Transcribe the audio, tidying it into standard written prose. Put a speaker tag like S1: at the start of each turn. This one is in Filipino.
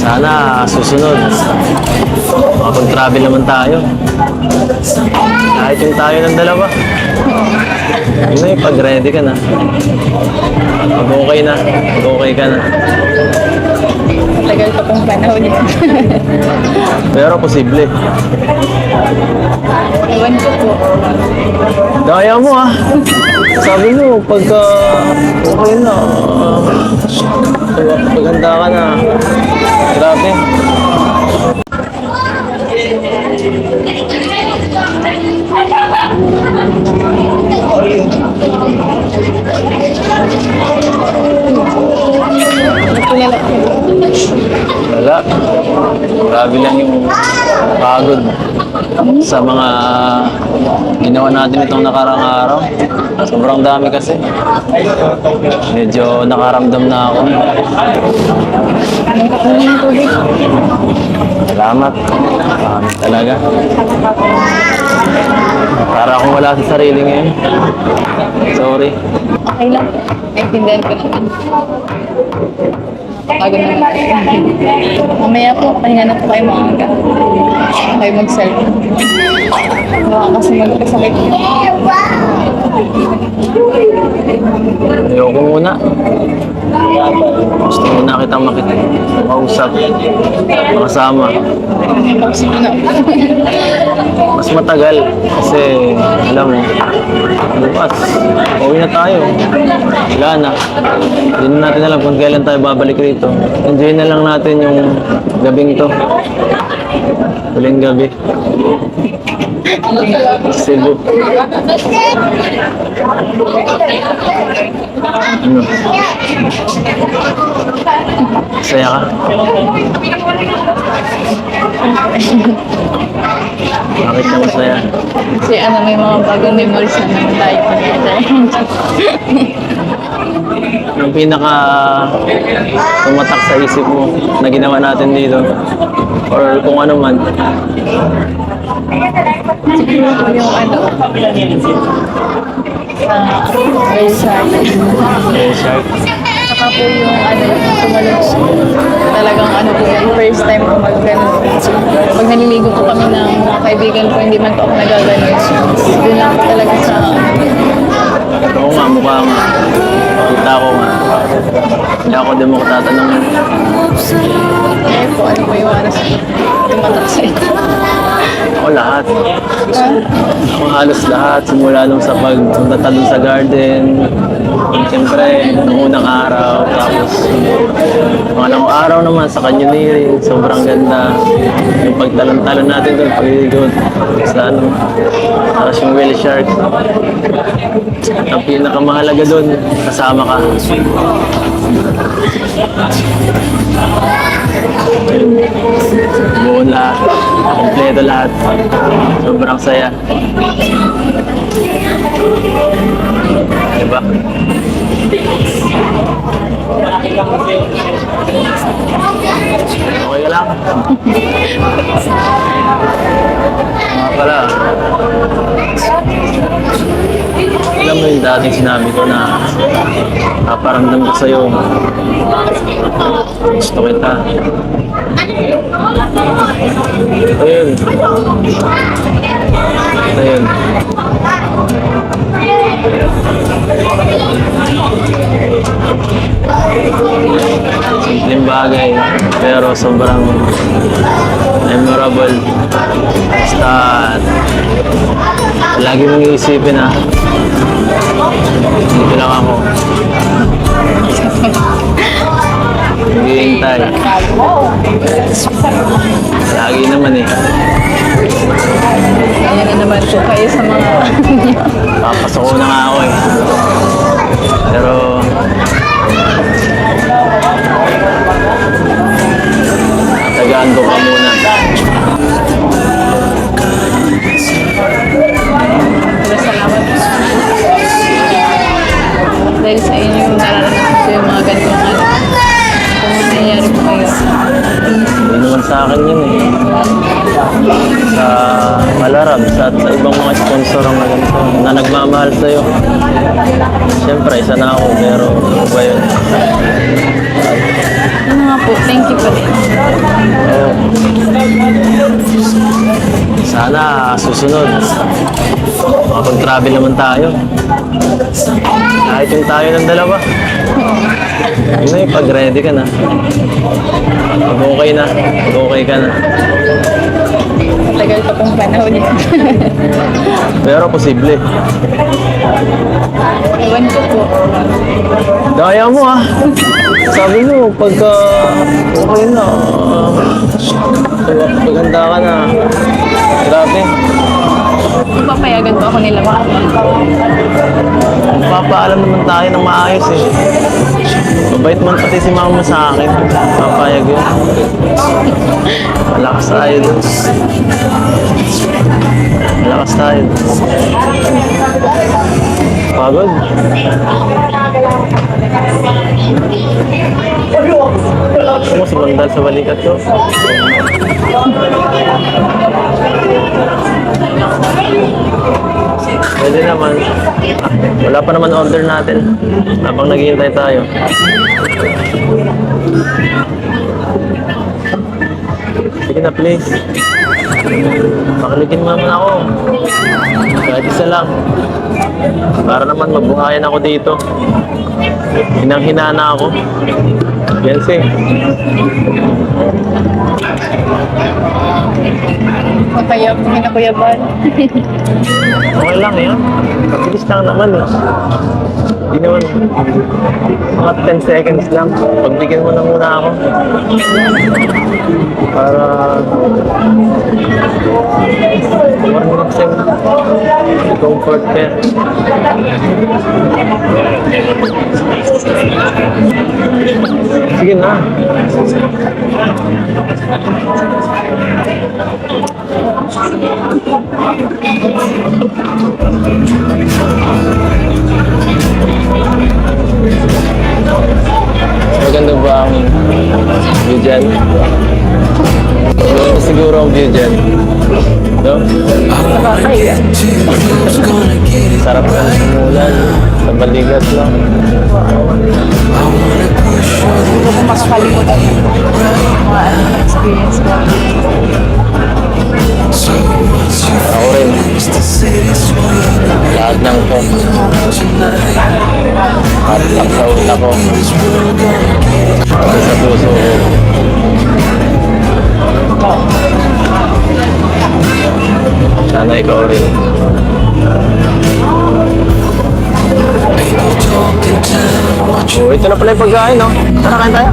S1: Sana susunod. Makapag-travel naman tayo. Kahit yung tayo ng dalawa. Yun na yung pag-ready ka na. Pag okay na. Pag okay ka na.
S2: Tagal pa pong panahon yun.
S1: Pero posible.
S2: Ewan ko po.
S1: Daya mo ah. Sabi mo, pagka okay na, paghanda ka na. Grabe. Wala. Grabe lang yung pagod sa mga ginawa natin itong nakarang araw. Sobrang dami kasi. Medyo nakaramdam na ako. Salamat. Salamat talaga. Para akong wala sa sarili ngayon. Sorry.
S2: Okay lang. Naintindihan ko naman. Pagod naman. Mamaya po, pahinga na po kayo mga aga. Kayo mag-cellphone. Baka kasi magkasakit.
S1: Ayoko muna. Gusto muna kitang makausap. Makasama. Mas matagal. Kasi, alam mo, bukas, uwi na tayo. Wala na. Hindi na natin alam kung kailan tayo babalik rito. Enjoy na lang natin yung gabing to. Huling gabi. Cebu. Ano? Saya ka? Bakit ka masaya?
S2: Kasi may mga bagong memories na naman tayo together.
S1: Yung pinaka tumatak sa isip mo na ginawa natin dito or kung ano man.
S2: Siguro po yung Versailles.
S1: Eh, shark.
S2: Saka po yung yung tumalon siya. Talagang po yung first time ko mag-ganon. Pag naliligo po kami ng mga kaibigan ko, hindi man po ako nagaganon. Doon lang po talaga sa
S1: Oo nga, mukha nga. Kita ko nga. Hindi ako din mo tatanungin.
S2: po po yung sa tumatak sa ito.
S1: Ako lahat. Ako halos lahat. Simula nung sa pagpunta dun sa garden. Siyempre, nung unang araw. Tapos, pangalawang araw naman sa canyoneering. Sobrang ganda. Yung pagtalon-talon natin doon, pag-igot. Sa tapos yung whale shark. Ang pinakamahalaga doon, kasama ka. Buo lahat. Kompleto lahat. Sobrang saya. Diba? Okay ka lang? Mga pala. Alam mo yung dating sinabi ko na paparamdam ko sa'yo. Gusto kita. Ayun. Ayun. Simpleng bagay, pero sobrang memorable. Basta lagi mong iisipin na dito lang ako. Naghihintay. Lagi naman eh.
S2: Ayan na naman po kayo sa mga
S1: Papasok ko na nga ako eh. Pero tagaan ko pa muna.
S2: salamat. Dahil sa inyo nararanasan ko yung mga ganitong kung nangyayari po kayo.
S1: Hindi naman sa akin yun eh. Sa Malarabs at sa ibang mga sponsor ang ganito na nagmamahal sa'yo. Siyempre, isa na ako pero ano ba yun?
S2: Ano nga po po. Thank you po din.
S1: Sana susunod. Makapag-travel naman tayo. Kahit yung tayo ng dalawa. Yun na yung pag-ready ka na. Pag okay na. Pag okay ka na.
S2: Tagal pa pong panahon yan.
S1: Pero posible.
S2: Ewan ko po.
S1: Daya mo ah. Sabi mo, pagka okay na, paganda ka na. Grabe.
S2: Kung papayagan po ako nila
S1: Papaalam naman tayo ng maayos eh. Mabait man pati si mama sa akin. Papayag yun. Malakas tayo dun. Malakas tayo dun. Pagod. Gusto mo sumandal sa balikat ko? Pwede naman. Wala pa naman order natin. Habang naghihintay tayo. Sige na please. Pakiligin mo naman ako. Kahit isa lang. Para naman mabuhayan ako dito. Hinang-hina na ako. Yan si.
S2: Papayag po na Kuya Bal.
S1: Okay lang yan. Mabilis lang naman eh. Hindi naman. Mga 10 seconds lang. Pagbigyan mo na muna ako. Para... Marunong siyang comfort ka. Sige na. Maganda ba ang view dyan? Maganda siguro ang view dyan. No?
S2: Nakakaya.
S1: Sarap ka ng umulan. Sa baligat lang.
S2: Hindi ko po makakalimutan yung mga experience ko.
S1: Ako rin. Lahat ng to. At sa utak ko. Pati sa puso ko. Sana ikaw rin. Oh, ito na pala yung pagkain, no? Tara, kain tayo.